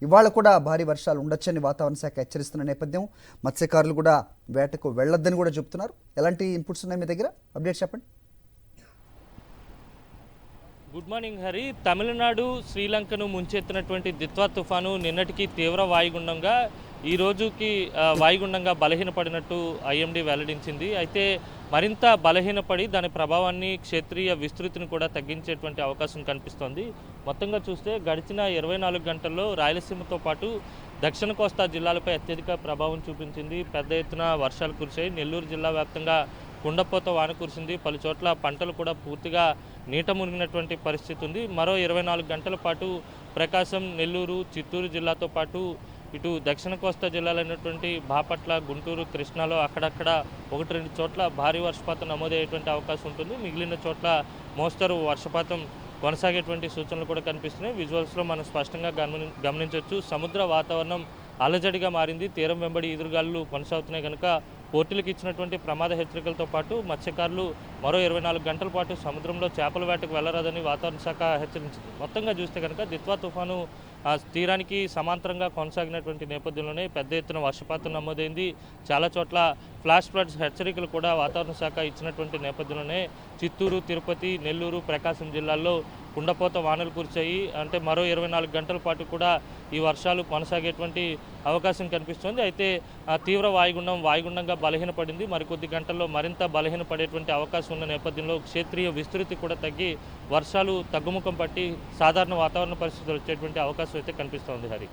ఇవాళ కూడా భారీ వర్షాలు ఉండొచ్చని వాతావరణ శాఖ హెచ్చరిస్తున్న నేపథ్యం మత్స్యకారులు కూడా వేటకు వెళ్లొద్దని కూడా చెప్తున్నారు. ఎలాంటి ఇన్పుట్స్ ఉన్నాయి మీ దగ్గర? అప్డేట్ చెప్పండి. Good morning Hari. తమిళనాడు శ్రీలంకను ముంచెత్తినటువంటి దిత్వా తుఫాను నిన్నటికి తీవ్ర వాయుగుండంగా ఈ రోజుకి వాయుగుండంగా బలహీనపడినట్టు ఐఎండీ వెల్లడించింది. అయితే మరింత బలహీనపడి దాని ప్రభావాన్ని క్షేత్రీయ విస్తృతిని కూడా తగ్గించేటువంటి అవకాశం కనిపిస్తోంది. మొత్తంగా చూస్తే గడిచిన 24 గంటల్లో రాయలసీమతో పాటు దక్షిణ కోస్తా జిల్లాలపై అత్యధిక ప్రభావం చూపించింది. పెద్ద ఎత్తున వర్షాలు కురిశాయి. నెల్లూరు జిల్లా వ్యాప్తంగా కుండపోత వాన కురిసింది. పలు చోట్ల పంటలు కూడా పూర్తిగా నీట మునిగినటువంటి పరిస్థితి ఉంది. మరో 24 గంటల పాటు ప్రకాశం, నెల్లూరు, చిత్తూరు జిల్లాతో పాటు ఇటు దక్షిణ కోస్తా జిల్లాలైనటువంటి బాపట్ల, గుంటూరు, కృష్ణాలో అక్కడక్కడ 1-2 చోట్ల భారీ వర్షపాతం నమోదయ్యేటువంటి అవకాశం ఉంటుంది. మిగిలిన చోట్ల మోస్తరు వర్షపాతం కొనసాగేటువంటి సూచనలు కూడా కనిపిస్తున్నాయి. విజువల్స్లో మనం స్పష్టంగా గమనించవచ్చు. సముద్ర వాతావరణం అలజడిగా మారింది. తీరం వెంబడి ఎదురుగాలులు కొనసాగుతున్నాయి కనుక పోర్టులకు ఇచ్చినటువంటి ప్రమాద హెచ్చరికలతో పాటు మత్స్యకారులు మరో 24 గంటల పాటు సముద్రంలో చేపల వేటకు వెళ్లరాదని వాతావరణ శాఖ హెచ్చరించింది. మొత్తంగా చూస్తే కనుక దిత్వా తుఫాను తీరానికి సమాంతరంగా కొనసాగినటువంటి నేపథ్యంలోనే పెద్ద ఎత్తున వర్షపాతం నమోదైంది. చాలా చోట్ల ఫ్లాష్ ఫ్లడ్స్ హెచ్చరికలు కూడా వాతావరణ శాఖ ఇచ్చినటువంటి నేపథ్యంలోనే చిత్తూరు, తిరుపతి, నెల్లూరు, ప్రకాశం జిల్లాల్లో కుండపోత వానలు కురిశాయి. అంటే మరో 24 గంటల పాటు కూడా ఈ వర్షాలు కొనసాగేటువంటి అవకాశం కనిపిస్తుంది. అయితే తీవ్ర వాయుగుండంగా బలహీనపడింది. మరికొద్ది గంటల్లో మరింత బలహీనపడేటువంటి అవకాశం ఉన్న నేపథ్యంలో క్షేత్రీయ విస్తృతి కూడా తగ్గి వర్షాలు తగ్గుముఖం పట్టి సాధారణ వాతావరణ పరిస్థితులు వచ్చేటువంటి అవకాశం అయితే కనిపిస్తోంది హరి.